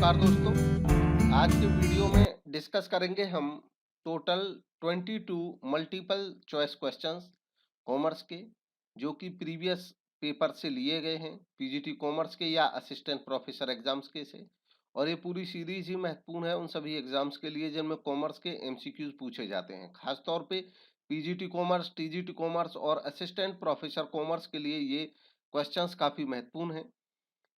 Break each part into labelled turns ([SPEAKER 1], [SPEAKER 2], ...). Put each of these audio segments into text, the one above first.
[SPEAKER 1] नमस्कार दोस्तों, आज के वीडियो में डिस्कस करेंगे हम total 22 multiple choice questions commerce के, जो कि प्रीवियस पेपर से लिए गए हैं, पीजीटी कॉमर्स के या असिस्टेंट प्रोफेसर एग्जाम्स के से। और ये पूरी सीरीज ही महत्वपूर्ण है उन सभी एग्जाम्स के लिए जिनमें कॉमर्स के एमसीक्यूज पूछे जाते हैं। खासतौर पे पीजीटी कॉमर्स, टीजीटी कॉमर्स और असिस्टेंट प्रोफेसर कॉमर्स के लिए ये क्वेश्चंस काफी महत्वपूर्ण हैं।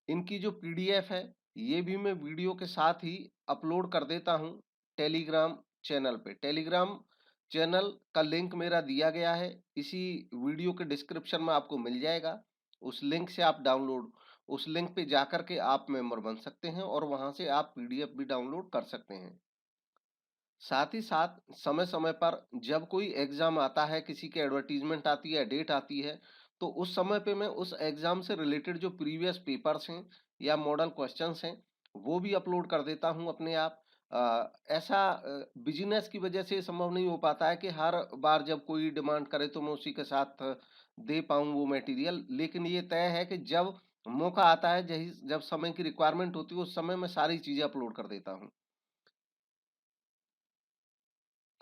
[SPEAKER 1] इनकी जो पीडीएफ है ये भी मैं वीडियो के साथ ही अपलोड कर देता हूं टेलीग्राम चैनल पे। टेलीग्राम चैनल का लिंक मेरा दिया गया है, इसी वीडियो के डिस्क्रिप्शन में आपको मिल जाएगा। उस लिंक से आप डाउनलोड, उस लिंक पे जाकर के आप मेंबर बन सकते हैं और वहां से आप पीडीएफ भी डाउनलोड कर सकते हैं। साथ ही साथ समय समय पर जब कोई एग्जाम आता है, किसी की एडवर्टीजमेंट आती है, डेट आती है, तो उस समय पे मैं उस एग्जाम से रिलेटेड जो प्रीवियस पेपर्स हैं या मॉडल क्वेश्चंस हैं वो भी अपलोड कर देता हूं अपने आप। ऐसा बिजनेस की वजह से संभव नहीं हो पाता है कि हर बार जब कोई डिमांड करे तो मैं उसी के साथ दे पाऊं वो मटेरियल, लेकिन ये तय है कि जब मौका आता है, जब समय की रिक्वायरमेंट होती है, उस समय मैं सारी चीजें अपलोड कर देता हूँ।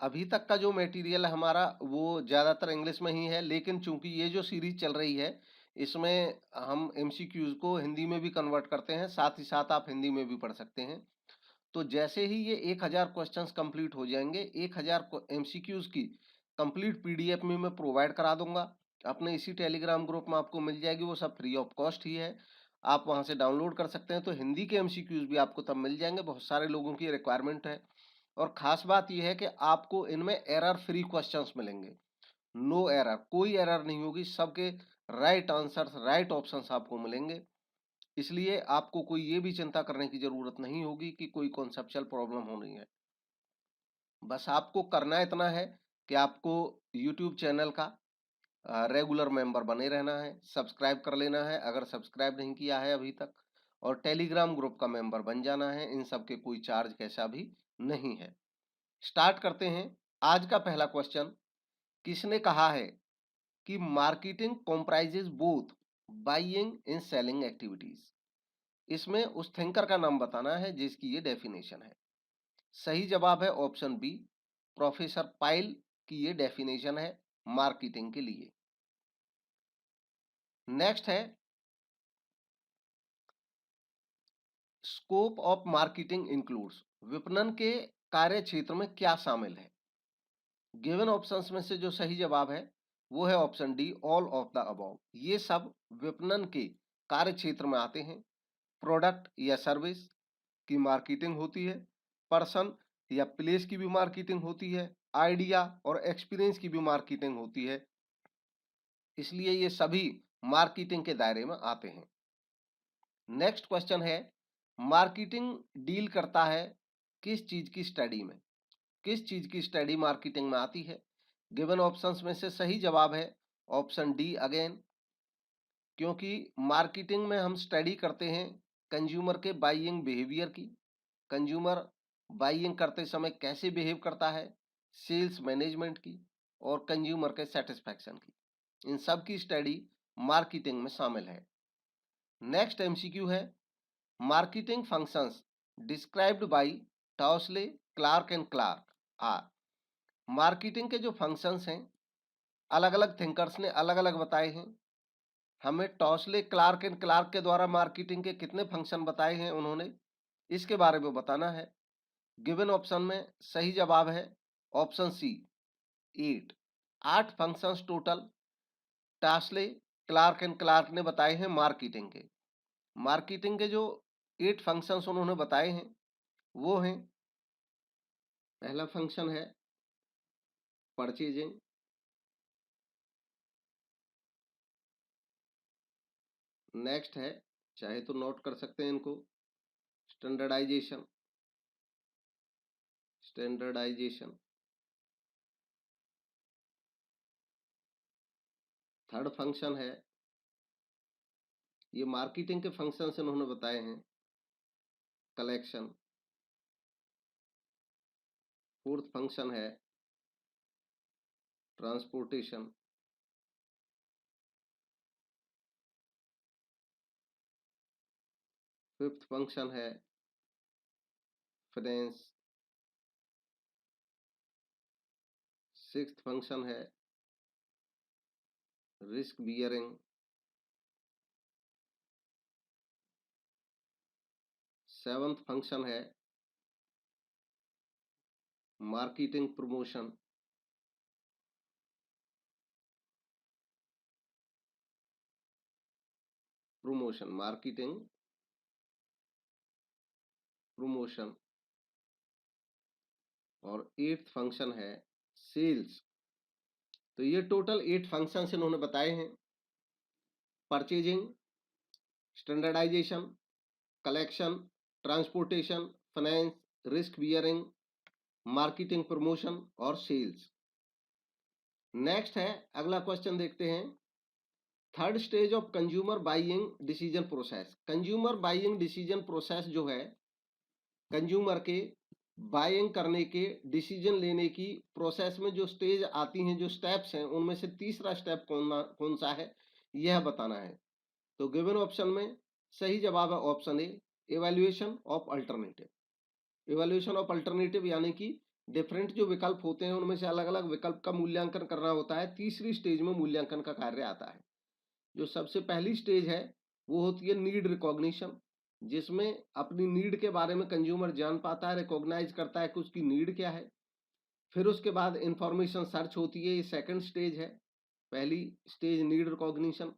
[SPEAKER 1] अभी तक का जो मटेरियल है हमारा वो ज़्यादातर इंग्लिश में ही है, लेकिन चूंकि ये जो सीरीज चल रही है इसमें हम एमसीक्यूज को हिंदी में भी कन्वर्ट करते हैं, साथ ही साथ आप हिंदी में भी पढ़ सकते हैं। तो जैसे ही ये 1000 क्वेश्चंस कंप्लीट हो जाएंगे, 1000 एमसीक्यूज की कंप्लीट पीडीएफ में मैं प्रोवाइड करा दूंगा। अपने इसी टेलीग्राम ग्रुप में आपको मिल जाएगी, वो सब फ्री ऑफ कॉस्ट ही है, आप वहां से डाउनलोड कर सकते हैं। तो हिंदी के एमसीक्यूज भी आपको तब मिल जाएंगे, बहुत सारे लोगों की रिक्वायरमेंट है। और खास बात यह है कि आपको इनमें एरर फ्री क्वेश्चंस मिलेंगे, नो एरर, कोई एरर नहीं होगी, सबके राइट आंसर्स, राइट ऑप्शंस आपको मिलेंगे। इसलिए आपको कोई ये भी चिंता करने की जरूरत नहीं होगी कि कोई कॉन्सेप्चुअल प्रॉब्लम होनी है। बस आपको करना इतना है कि आपको यूट्यूब चैनल का रेगुलर मेंबर बने रहना है, सब्सक्राइब कर लेना है अगर सब्सक्राइब नहीं किया है अभी तक, और टेलीग्राम ग्रुप का मेंबर बन जाना है। इन सब के कोई चार्ज कैसा भी नहीं है। स्टार्ट करते हैं। आज का पहला क्वेश्चन, किसने कहा है कि marketing comprises both buying and selling activities? इसमें उस थिंकर का नाम बताना है जिसकी ये डेफिनेशन है। सही जवाब है ऑप्शन बी, प्रोफेसर पाइल की ये डेफिनेशन है मार्केटिंग के लिए। नेक्स्ट है, स्कोप ऑफ मार्केटिंग इंक्लूड्स, विपणन के कार्य क्षेत्र में क्या शामिल है? गिवन ऑप्शंस में से जो सही जवाब है वो है option D, all of the above. ये सब विपणन के कार्य क्षेत्र में आते हैं। प्रोडक्ट या सर्विस की मार्केटिंग होती है, पर्सन या प्लेस की भी मार्केटिंग होती है, आइडिया और एक्सपीरियंस की भी मार्केटिंग होती है। इसलिए ये सभी मार्केटिंग के दायरे में आते हैं। नेक्स्ट क्वेश्चन है, मार्केटिंग डील करता है किस चीज की स्टडी में? किस चीज की स्टडी मार्केटिंग में आती है? गिवन ऑप्शंस में से सही जवाब है ऑप्शन डी अगेन, क्योंकि मार्केटिंग में हम स्टडी करते हैं कंज्यूमर के बाइंग बिहेवियर की, कंज्यूमर बाइंग करते समय कैसे बिहेव करता है, सेल्स मैनेजमेंट की और कंज्यूमर के सेटिस्फैक्शन की। इन सब की स्टडी मार्केटिंग में शामिल है। नेक्स्ट एमसीक्यू है, marketing functions described by Tousley, Clark and Clark are. Marketing के जो फंक्शंस हैं अलग अलग थिंकर्स ने अलग अलग बताए हैं। हमें टॉसले, क्लार्क एंड क्लार्क के द्वारा मार्केटिंग के कितने फंक्शन बताए हैं उन्होंने, इसके बारे में बताना है। गिवन ऑप्शन में सही जवाब है option C, 8। 8 functions total Tousley, Clark and Clark ने बताए हैं मार्केटिंग के। मार्केटिंग के जो 8 फंक्शंस उन्होंने बताए हैं वो हैं, पहला फंक्शन है परचेजिंग, नेक्स्ट है, चाहे तो नोट कर सकते हैं इनको, स्टैंडर्डाइजेशन, स्टैंडर्डाइजेशन। थर्ड फंक्शन है, ये मार्केटिंग के फंक्शन इन्होंने बताए हैं, कलेक्शन। फोर्थ फंक्शन है ट्रांसपोर्टेशन। फिफ्थ फंक्शन है फाइनेंस। सिक्स्थ फंक्शन है रिस्क बियरिंग। सेवंथ फंक्शन है मार्केटिंग प्रमोशन। Marketing promotion. और एट्थ फंक्शन है सेल्स। तो ये टोटल 8 फंक्शंस इन्होंने बताए हैं। Purchasing, standardisation, collection, transportation, finance, risk bearing, marketing promotion और सेल्स। नेक्स्ट है, अगला क्वेश्चन देखते हैं। Third stage of consumer buying decision process. Consumer buying decision process जो है, कंज्यूमर के बाइंग करने के, डिसीजन लेने की प्रोसेस में जो स्टेज आती हैं, जो स्टेप्स हैं, उनमें से तीसरा स्टेप कौन सा है, यह बताना है। तो गिवन ऑप्शन में सही जवाब है option A, evaluation of alternative. Evaluation of alternative यानी कि डिफरेंट जो विकल्प होते हैं उनमें से अलग अलग विकल्प का मूल्यांकन करना होता है। तीसरी स्टेज में मूल्यांकन का कार्य आता है। जो सबसे पहली स्टेज है वो होती है नीड रिकॉग्निशन, जिसमें अपनी नीड के बारे में कंज्यूमर जान पाता है, रिकॉग्नाइज करता है कि उसकी नीड क्या है। फिर उसके बाद इंफॉर्मेशन सर्च होती है, ये सेकंड स्टेज है। पहली स्टेज नीड रिकॉग्निशन,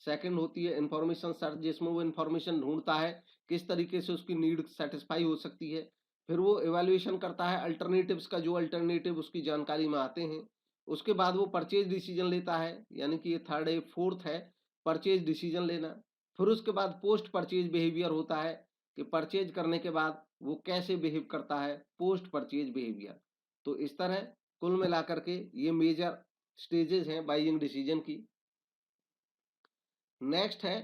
[SPEAKER 1] सेकंड होती है इंफॉर्मेशन सर्च, जिसमें वो इंफॉर्मेशन ढूंढता है किस तरीके से उसकी नीड सेटिस्फाई हो सकती है। फिर वो इवैल्यूएशन करता है अल्टरनेटिव्स का, जो अल्टरनेटिव उसकी जानकारी में आते हैं। उसके बाद वो परचेज डिसीजन लेता है, यानी कि ये थर्ड है। फोर्थ है परचेज डिसीजन लेना। फिर उसके बाद पोस्ट परचेज बिहेवियर होता है कि परचेज करने के बाद वो कैसे बिहेव करता है, पोस्ट परचेज बिहेवियर। तो इस तरह कुल मिलाकर के ये मेजर स्टेजेस हैं बाइंग डिसीजन की। नेक्स्ट है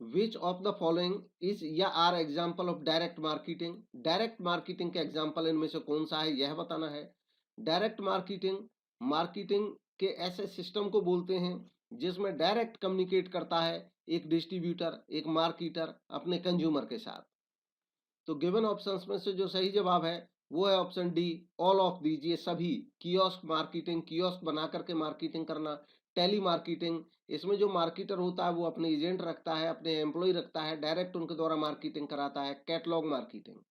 [SPEAKER 1] which of the following is या are example of direct marketing. Direct marketing के एग्जाम्पल इनमें से कौन सा है, यह बताना है। डायरेक्ट मार्केटिंग, मार्केटिंग के ऐसे सिस्टम को बोलते हैं जिसमें डायरेक्ट कम्युनिकेट करता है एक डिस्ट्रीब्यूटर, एक मार्केटर अपने कंज्यूमर के साथ। तो गिवन ऑप्शंस में से जो सही जवाब है वो है option D, all of these. ये सभी कियोस्क मार्केटिंग, कियोस्क बना करके मार्केटिंग करना, टेली मार्केटिंग, इसमें जो मार्केटर होता है वो अपने एजेंट रखता है, अपने एम्प्लॉय रखता है, डायरेक्ट उनके द्वारा मार्केटिंग कराता है, कैटलॉग मार्केटिंग।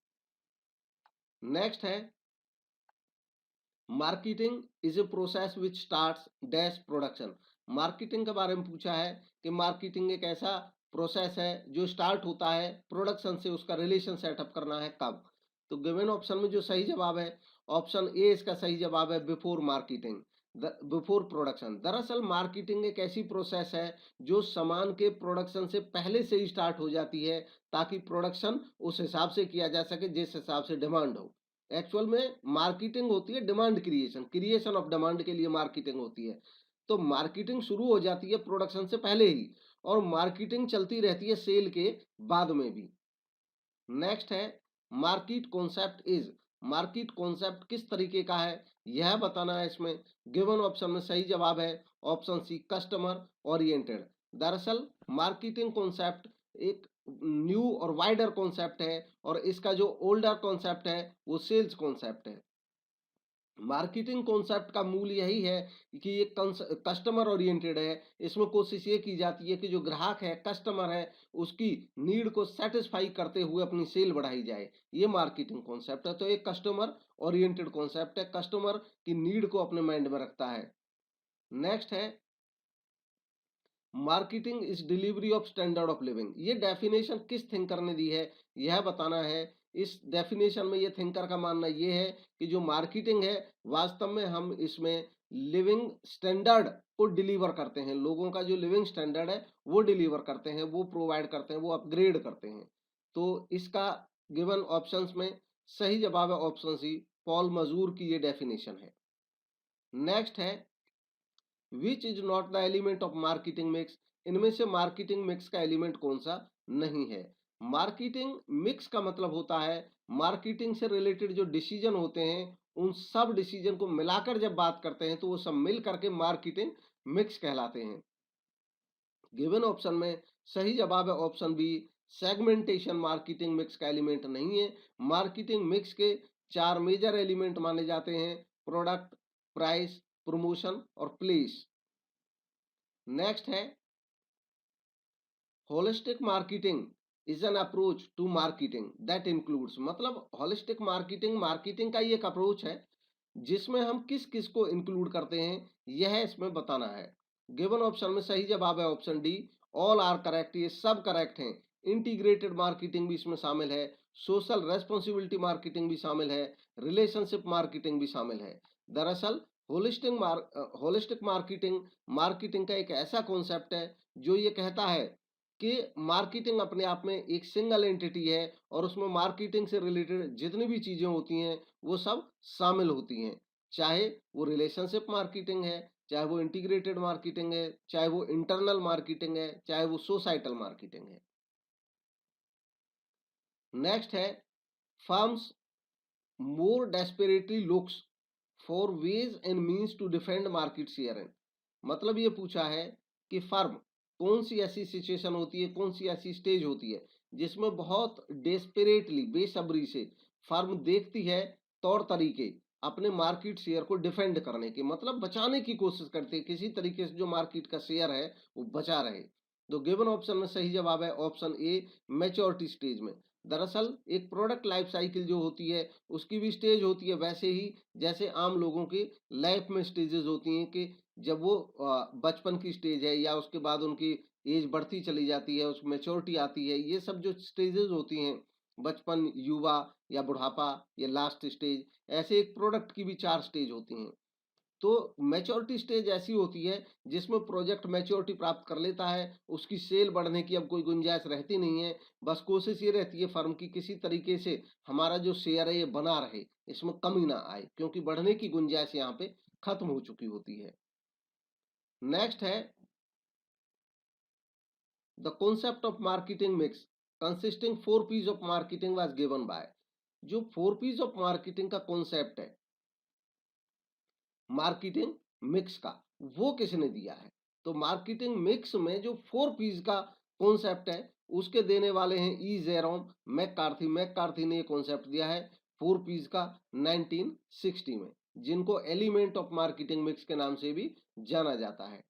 [SPEAKER 1] नेक्स्ट है marketing is a process which starts dash production. Marketing के बारे में पूछा है कि मार्केटिंग एक ऐसा प्रोसेस है जो स्टार्ट होता है प्रोडक्शन से, उसका रिलेशन सेटअप करना है कब। तो गिवन ऑप्शन में जो सही जवाब है ऑप्शन ए इसका सही जवाब है, बिफोर मार्केटिंग, बिफोर प्रोडक्शन। दरअसल मार्केटिंग एक ऐसी प्रोसेस है जो सामान के प्रोडक्शन से पहले से ही स्टार्ट हो जाती है, ताकि प्रोडक्शन उस हिसाब से किया जा सके जिस हिसाब से डिमांड हो। एक्चुअल में मार्केटिंग होती है demand creation, creation of demand के लिए मार्केटिंग होती है। तो मार्केटिंग शुरू हो जाती है प्रोडक्शन से पहले ही, और मार्केटिंग चलती रहती है सेल के बाद में भी। नेक्स्ट है market concept is. Market concept किस तरीके का है यह बताना है इसमें। गिवन ऑप्शन में सही जवाब है ऑप्शन सी, कस्टमर ओरिएंटेड। दरअसल मार्केटिंग कॉन्सेप्ट एक न्यू और वाइडर कॉन्सेप्ट है, और इसका जो ओल्डर कॉन्सेप्ट है वो सेल्स कॉन्सेप्ट है। मार्केटिंग कॉन्सेप्ट का मूल यही है कि ये कस्टमर ओरिएंटेड है। इसमें कोशिश ये की जाती है कि जो ग्राहक है, कस्टमर है, उसकी नीड को सेटिस्फाई करते हुए अपनी सेल बढ़ाई जाए, ये मार्केटिंग कॉन्सेप्ट है। तो एक कस्टमर ओरिएंटेड कॉन्सेप्ट है, कस्टमर की नीड को अपने माइंड में रखता है। नेक्स्ट है marketing is delivery of standard of living. ये डेफिनेशन किस थिंकर ने दी है यह बताना है। इस डेफिनेशन में ये थिंकर का मानना ये है कि जो मार्केटिंग है वास्तव में हम इसमें लिविंग स्टैंडर्ड को डिलीवर करते हैं, लोगों का जो लिविंग स्टैंडर्ड है वो डिलीवर करते हैं, वो प्रोवाइड करते हैं, वो अपग्रेड करते हैं। तो इसका गिवन ऑप्शंस में सही जवाब है ऑप्शन सी, पॉल मजूर की ये डेफिनेशन है। नेक्स्ट है which is not the element of marketing mix. इनमें से मार्केटिंग मिक्स का एलिमेंट कौन सा नहीं है। मार्केटिंग मिक्स का मतलब होता है मार्केटिंग से रिलेटेड जो डिसीजन होते हैं उन सब डिसीजन को मिलाकर जब बात करते हैं तो वो सब मिल करके मार्केटिंग मिक्स कहलाते हैं। गिवन ऑप्शन में सही जवाब है option B, segmentation marketing mix का एलिमेंट नहीं है। मार्केटिंग मिक्स के 4 मेजर एलिमेंट माने जाते हैं: प्रोडक्ट, प्राइस, प्रमोशन और प्लेस। नेक्स्ट है holistic marketing is an approach to marketing that includes, मतलब होलिस्टिक मार्केटिंग मार्केटिंग का ही एक अप्रोच है जिसमें हम किस किस को इंक्लूड करते हैं, यह इसमें बताना है। गिवन ऑप्शन में सही जवाब है option D, all are correct, ये सब करेक्ट हैं। इंटीग्रेटेड मार्केटिंग भी इसमें शामिल है, सोशल रेस्पॉन्सिबिलिटी मार्केटिंग भी शामिल है, रिलेशनशिप मार्केटिंग भी शामिल है। दरअसल होलिस्टिक मार्केटिंग मार्केटिंग का एक ऐसा कॉन्सेप्ट है जो ये कहता है कि मार्केटिंग अपने आप में एक सिंगल एंटिटी है और उसमें मार्केटिंग से रिलेटेड जितनी भी चीजें होती हैं वो सब शामिल होती हैं, चाहे वो रिलेशनशिप मार्केटिंग है, चाहे वो इंटीग्रेटेड मार्केटिंग है, चाहे वो इंटरनल मार्केटिंग है, चाहे वो सोसाइटल मार्केटिंग है। नेक्स्ट है firms more desperately looks for ways and means to defend market share in, मतलब ये पूछा है कि फर्म कौन सी ऐसी सिचुएशन होती है, कौन सी ऐसी स्टेज होती है जिसमें बहुत डेस्परेटली बेसब्री से फर्म देखती है तौर तरीके अपने मार्केट शेयर को डिफेंड करने के, मतलब बचाने की कोशिश करती है किसी तरीके से जो मार्केट का शेयर है वो बचा रहे। तो गिवन ऑप्शन में सही जवाब है ऑप्शन ए, मैच्योरिटी स्टेज में। दरअसल एक प्रोडक्ट लाइफ साइकिल जो होती है उसकी भी स्टेज होती है, वैसे ही जैसे आम लोगों की लाइफ में स्टेजेस होती हैं कि जब वो बचपन की स्टेज है या उसके बाद उनकी एज बढ़ती चली जाती है, उस मैच्योरिटी आती है, ये सब जो स्टेजेस होती हैं, बचपन, युवा या बुढ़ापा या लास्ट स्टेज, ऐसे एक प्रोडक्ट की भी 4 स्टेज होती हैं। तो मैच्योरिटी स्टेज ऐसी होती है जिसमें प्रोजेक्ट मैच्योरिटी प्राप्त कर लेता है, उसकी सेल बढ़ने की अब कोई गुंजाइश रहती नहीं है, बस कोशिश ये रहती है फर्म की किसी तरीके से हमारा जो शेयर है ये बना रहे, इसमें कमी ना आए, क्योंकि बढ़ने की गुंजाइश यहाँ पे खत्म हो चुकी होती है। नेक्स्ट है the concept of marketing mix consisting 4 Ps of marketing was given by, जो 4 पीस ऑफ मार्केटिंग का कॉन्सेप्ट है मार्केटिंग मिक्स का, वो किसने दिया है? तो मार्केटिंग मिक्स में जो 4 पीस का कॉन्सेप्ट है उसके देने वाले हैं ई जेरोम मैककार्थी। मैककार्थी ने ये कॉन्सेप्ट दिया है 4 पीस का 1960 में, जिनको एलिमेंट ऑफ मार्केटिंग मिक्स के नाम से भी जाना जाता है।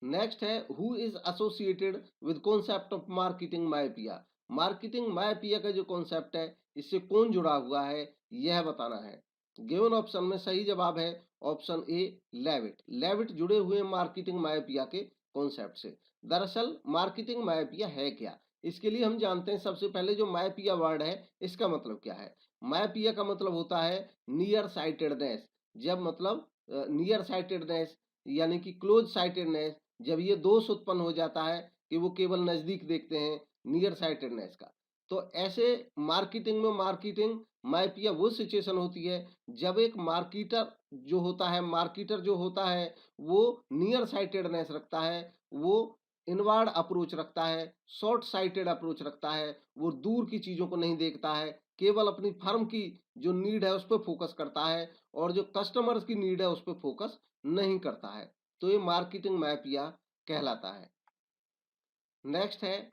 [SPEAKER 1] नेक्स्ट है who is associated with concept of marketing myopia, marketing myopia का जो कॉन्सेप्ट है इससे कौन जुड़ा हुआ है यह बताना है। गिवन ऑप्शन में सही जवाब है ऑप्शन ए, लेविट। लेविट जुड़े हुए हैं मार्केटिंग मायोपिया के कॉन्सेप्ट से। दरअसल मार्केटिंग मायोपिया है क्या, इसके लिए हम जानते हैं सबसे पहले जो मायोपिया वर्ड है इसका मतलब क्या है। मायोपिया का मतलब होता है नियर साइटेडनेस, जब मतलब नियर साइटेडनेस यानी कि क्लोज साइटेडनेस, जब ये दोष उत्पन्न हो जाता है कि वो केवल नजदीक देखते हैं, नियर साइटेडनेस का। तो ऐसे मार्केटिंग मायोपिया वो सिचुएशन होती है जब एक मार्केटर जो होता है वो नियर साइटेडनेस रखता है, वो इनवर्ड अप्रोच रखता है, शॉर्ट साइटेड अप्रोच रखता है, वो दूर की चीजों को नहीं देखता है, केवल अपनी फर्म की जो नीड है उस पर फोकस करता है और जो कस्टमर्स की नीड है उस पर फोकस नहीं करता है। तो ये मार्केटिंग मायोपिया कहलाता है। नेक्स्ट है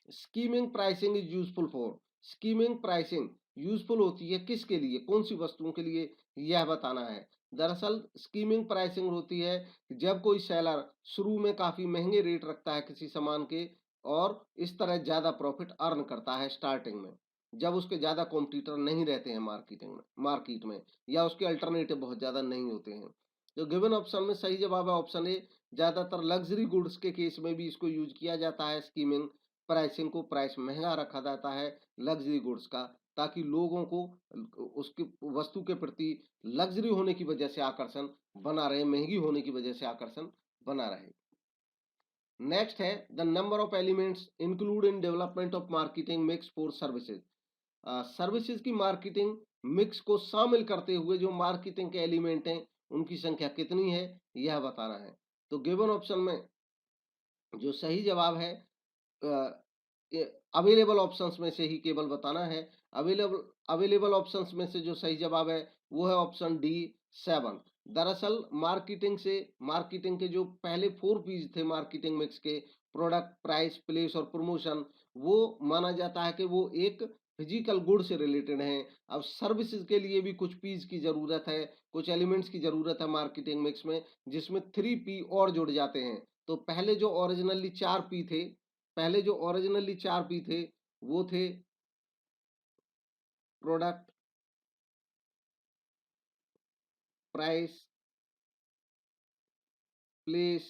[SPEAKER 1] skimming pricing is useful for, skimming pricing useful होती है किसके लिए, कौन सी वस्तुओं के लिए, यह बताना है। दरअसल स्कीमिंग प्राइसिंग होती है जब कोई सेलर शुरू में काफी महंगे रेट रखता है किसी सामान के और इस तरह ज्यादा प्रॉफिट अर्न करता है स्टार्टिंग में, जब उसके ज्यादा कॉम्पिटिटर नहीं रहते हैं मार्केट में या उसके अल्टरनेटिव बहुत ज्यादा नहीं होते हैं। तो गिवन ऑप्शन में सही जवाब है ऑप्शन ए, ज्यादातर लग्जरी गुड्स के केस में भी इसको यूज किया जाता है। स्कीमिंग प्राइसिंग को प्राइस महंगा रखा जाता है लग्जरी गुड्स का, ताकि लोगों को उसकी वस्तु के प्रति लग्जरी होने की वजह से आकर्षण बना रहे, महंगी होने की वजह से आकर्षण बना रहे। नेक्स्ट है the number of elements include in development of marketing mix for services, services की मार्केटिंग मिक्स को शामिल करते हुए जो मार्केटिंग के एलिमेंट हैं उनकी संख्या कितनी है यह बताना है। तो गिवन ऑप्शन में जो सही जवाब है अवेलेबल ऑप्शंस में से ही केवल बताना है। अवेलेबल ऑप्शंस में से जो सही जवाब है वो है ऑप्शन डी, 7। दरअसल मार्केटिंग के जो पहले 4 पीज थे मार्केटिंग मिक्स के, प्रोडक्ट, प्राइस, प्लेस और प्रमोशन, वो माना जाता है कि वो एक फिजिकल गुड से रिलेटेड हैं। अब सर्विसेज के लिए भी कुछ पीज की जरूरत है, कुछ एलिमेंट्स की जरूरत है मार्केटिंग मिक्स में, जिसमें 3 पी और जुड़ जाते हैं। तो पहले जो ओरिजिनली 4 पी थे वो थे प्रोडक्ट, प्राइस, प्लेस,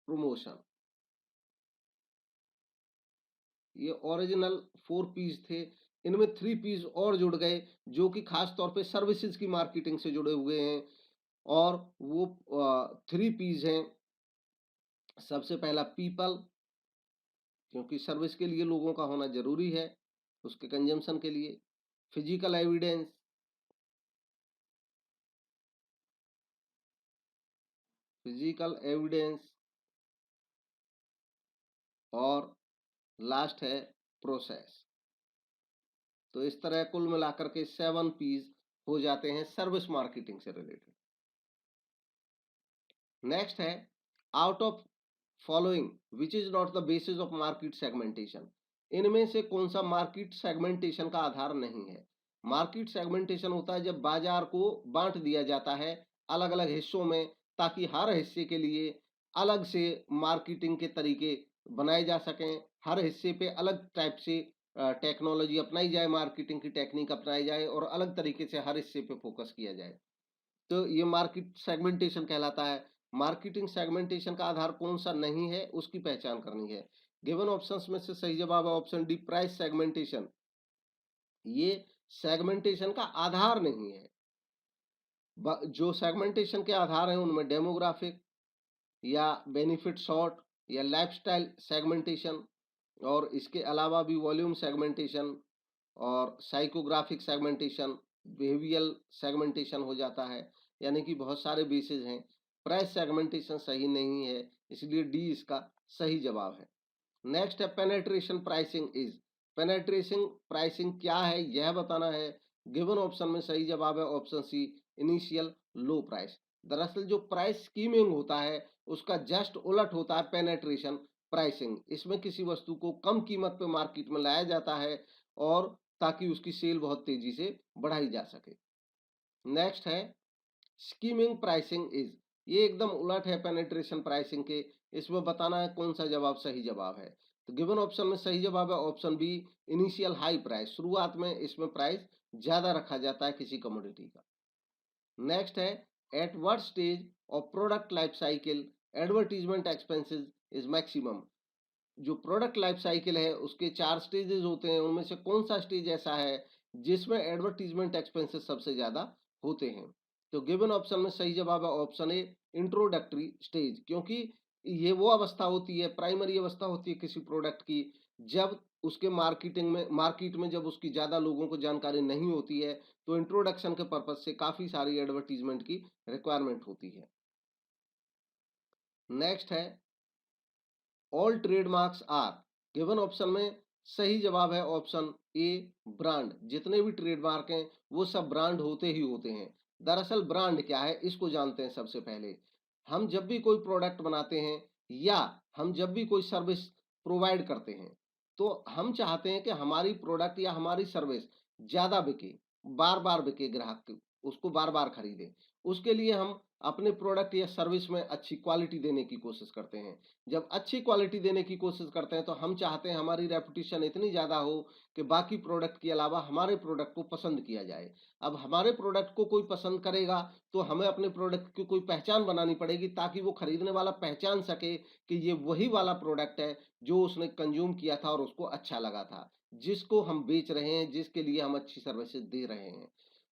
[SPEAKER 1] प्रमोशन। ये ओरिजिनल 4 पीस थे। इनमें 3 पीस और जुड़ गए जो कि खास तौर पे सर्विसेज की मार्केटिंग से जुड़े हुए हैं, और वो 3 पीस हैं। सबसे पहला पीपल, क्योंकि सर्विस के लिए लोगों का होना जरूरी है उसके कंजम्पशन के लिए। फिजिकल एविडेंस, फिजिकल एविडेंस, और लास्ट है प्रोसेस। तो इस तरह कुल मिलाकर के 7 पीस हो जाते हैं सर्विस मार्केटिंग से रिलेटेड। नेक्स्ट है out of following which is not the basis of market segmentation. इनमें से कौन सा मार्केट सेगमेंटेशन का आधार नहीं है। मार्केट सेगमेंटेशन होता है जब बाजार को बांट दिया जाता है अलग अलग हिस्सों में, ताकि हर हिस्से के लिए अलग से मार्केटिंग के तरीके बनाए जा सकें, हर हिस्से पे अलग टाइप से टेक्नोलॉजी अपनाई जाए, मार्केटिंग की टेक्निक अपनाई जाए और अलग तरीके से हर हिस्से पे फोकस किया जाए। तो ये मार्केट सेगमेंटेशन कहलाता है। मार्केटिंग सेगमेंटेशन का आधार कौन सा नहीं है उसकी पहचान करनी है। गिवन ऑप्शंस में से सही जवाब है ऑप्शन डी, प्राइस सेगमेंटेशन। ये सेगमेंटेशन का आधार नहीं है। जो सेगमेंटेशन के आधार हैं उनमें डेमोग्राफिक या बेनिफिट शॉर्ट या लाइफस्टाइल सेगमेंटेशन, और इसके अलावा भी वॉल्यूम सेगमेंटेशन और साइकोग्राफिक सेगमेंटेशन, बिहेवियल सेगमेंटेशन हो जाता है। यानी कि बहुत सारे बेसिस हैं। प्राइस सेगमेंटेशन सही नहीं है, इसलिए डी इसका सही जवाब है। नेक्स्ट है penetration pricing is. Penetration pricing क्या है यह बताना है। गिवन ऑप्शन में सही जवाब है option C, initial low price. दरअसल जो प्राइस स्कीमिंग होता है उसका जस्ट उलट होता है पेनेट्रेशन प्राइसिंग। इसमें किसी वस्तु को कम कीमत पे मार्केट में लाया जाता है और ताकि उसकी सेल बहुत तेजी से बढ़ाई जा सके। नेक्स्ट है स्कीमिंग प्राइसिंग इज। ये एकदम उलट है पेनेट्रेशन प्राइसिंग के। इसमें बताना है कौन सा जवाब सही जवाब है। तो गिवन ऑप्शन में सही जवाब है option B, initial high price. शुरुआत में इसमें प्राइस ज्यादा रखा जाता है किसी कमोडिटी का। नेक्स्ट है at what stage of product life cycle advertisement expenses is maximum. जो प्रोडक्ट लाइफ साइकिल है उसके 4 स्टेजेस होते हैं, उनमें से कौन सा स्टेज ऐसा है जिसमें एडवर्टीजमेंट एक्सपेंसेस सबसे ज्यादा होते हैं। तो गिवन ऑप्शन में सही जवाब है ऑप्शन ए, इंट्रोडक्टरी स्टेज। क्योंकि ये वो अवस्था होती है, प्राइमरी अवस्था होती है किसी प्रोडक्ट की, जब उसके मार्केट में जब उसकी ज्यादा लोगों को जानकारी नहीं होती है, तो इंट्रोडक्शन के पर्पज से काफी सारी एडवर्टीजमेंट की रिक्वायरमेंट होती है। नेक्स्ट है all trademarks are. Given option में सही जवाब है ऑप्शन ए, ब्रांड। जितने भी ट्रेडमार्क हैं वो सब ब्रांड होते ही होते हैं। दरअसल ब्रांड क्या है इसको जानते हैं सबसे पहले। हम जब भी कोई प्रोडक्ट बनाते हैं या हम जब भी कोई सर्विस प्रोवाइड करते हैं, तो हम चाहते हैं कि हमारी प्रोडक्ट या हमारी सर्विस ज्यादा बिके, बार बार बिके, ग्राहक उसको बार बार खरीदे। उसके लिए हम अपने प्रोडक्ट या सर्विस में अच्छी क्वालिटी देने की कोशिश करते हैं। जब अच्छी क्वालिटी देने की कोशिश करते हैं तो हम चाहते हैं हमारी रेपुटेशन इतनी ज़्यादा हो कि बाकी प्रोडक्ट के अलावा हमारे प्रोडक्ट को पसंद किया जाए। अब हमारे प्रोडक्ट को कोई पसंद करेगा तो हमें अपने प्रोडक्ट की कोई पहचान बनानी पड़ेगी, ताकि वो खरीदने वाला पहचान सके कि ये वही वाला प्रोडक्ट है जो उसने कंज्यूम किया था और उसको अच्छा लगा था, जिसको हम बेच रहे हैं, जिसके लिए हम अच्छी सर्विसेज दे रहे हैं।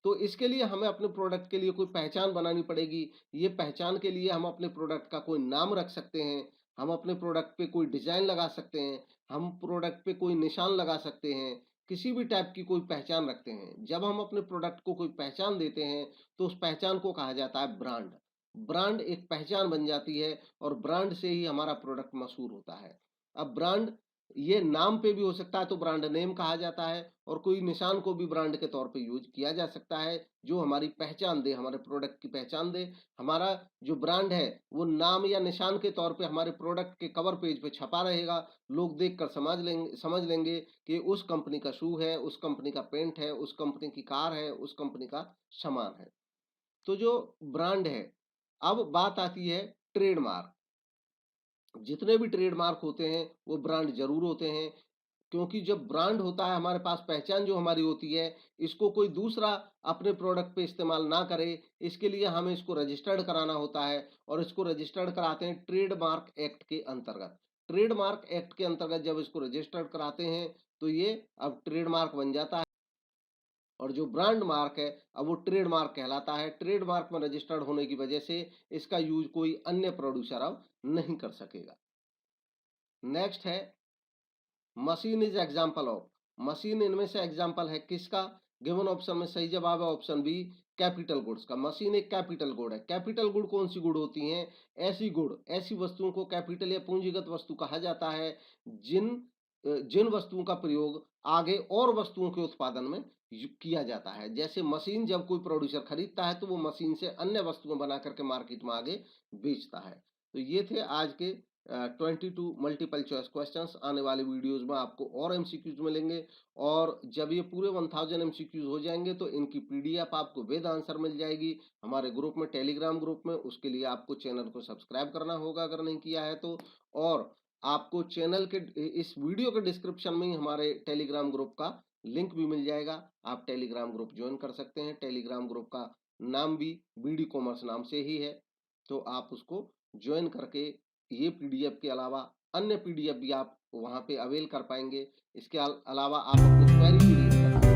[SPEAKER 1] तो इसके लिए हमें अपने प्रोडक्ट के लिए कोई पहचान बनानी पड़ेगी। ये पहचान के लिए हम अपने प्रोडक्ट का कोई नाम रख सकते हैं, हम अपने प्रोडक्ट पे कोई डिजाइन लगा सकते हैं, हम प्रोडक्ट पे कोई निशान लगा सकते हैं, किसी भी टाइप की कोई पहचान रखते हैं। जब हम अपने प्रोडक्ट को कोई पहचान देते हैं तो उस पहचान को कहा जाता है ब्रांड। ब्रांड एक पहचान बन जाती है और ब्रांड से ही हमारा प्रोडक्ट मशहूर होता है। अब ब्रांड ये नाम पे भी हो सकता है तो ब्रांड नेम कहा जाता है, और कोई निशान को भी ब्रांड के तौर पे यूज किया जा सकता है जो हमारी पहचान दे, हमारे प्रोडक्ट की पहचान दे। हमारा जो ब्रांड है वो नाम या निशान के तौर पे हमारे प्रोडक्ट के कवर पेज पे छपा रहेगा। लोग देखकर समझ लेंगे कि उस कंपनी का शू है, उस कंपनी का पेंट है, उस कंपनी की कार है, उस कंपनी का सामान है। तो जो ब्रांड है, अब बात आती है ट्रेडमार्क। जितने भी ट्रेडमार्क होते हैं वो ब्रांड जरूर होते हैं, क्योंकि जब ब्रांड होता है हमारे पास, पहचान जो हमारी होती है, इसको कोई दूसरा अपने प्रोडक्ट पे इस्तेमाल ना करे, इसके लिए हमें इसको रजिस्टर्ड कराना होता है, और इसको रजिस्टर्ड कराते हैं ट्रेडमार्क एक्ट के अंतर्गत। ट्रेडमार्क एक्ट के अंतर्गत जब इसको रजिस्टर्ड कराते हैं तो ये अब ट्रेडमार्क बन जाता है, और जो ब्रांड मार्क है अब वो ट्रेडमार्क कहलाता है। ट्रेडमार्क में रजिस्टर्ड होने की वजह से इसका यूज कोई अन्य प्रोड्यूसर अब नहीं कर सकेगा। नेक्स्ट है machine is example of. Machine इनमें से एग्जाम्पल है किसका? गिवन ऑप्शन में सही जवाब है ऑप्शन बी, कैपिटल गुड्स का। मशीन एक कैपिटल गुड है। कैपिटल गुड कौन सी गुड होती हैं? ऐसी गुड, ऐसी वस्तुओं को कैपिटल या पूंजीगत वस्तु कहा जाता है जिन जिन वस्तुओं का प्रयोग आगे और वस्तुओं के उत्पादन में किया जाता है। जैसे मशीन जब कोई प्रोड्यूसर खरीदता है तो वो मशीन से अन्य वस्तुएं बना करके मार्केट में आगे बेचता है। तो ये थे आज के 22 मल्टीपल चॉइस क्वेश्चंस। आने वाले वीडियोस में आपको और एमसीक्यूज मिलेंगे, और जब ये पूरे 1000 एमसीक्यूज हो जाएंगे तो इनकी पीडीएफ आपको विद आंसर मिल जाएगी हमारे ग्रुप में, टेलीग्राम ग्रुप में। उसके लिए आपको चैनल को सब्सक्राइब करना होगा अगर नहीं किया है तो, और आपको चैनल के इस वीडियो के डिस्क्रिप्शन में ही हमारे टेलीग्राम ग्रुप का लिंक भी मिल जाएगा। आप टेलीग्राम ग्रुप ज्वाइन कर सकते हैं। टेलीग्राम ग्रुप का नाम भी बीडी कॉमर्स नाम से ही है, तो आप उसको ज्वाइन करके ये पीडीएफ के अलावा अन्य पीडीएफ भी आप वहां पे अवेल कर पाएंगे। इसके अलावा आप अपनी क्वेरी भी रेज कर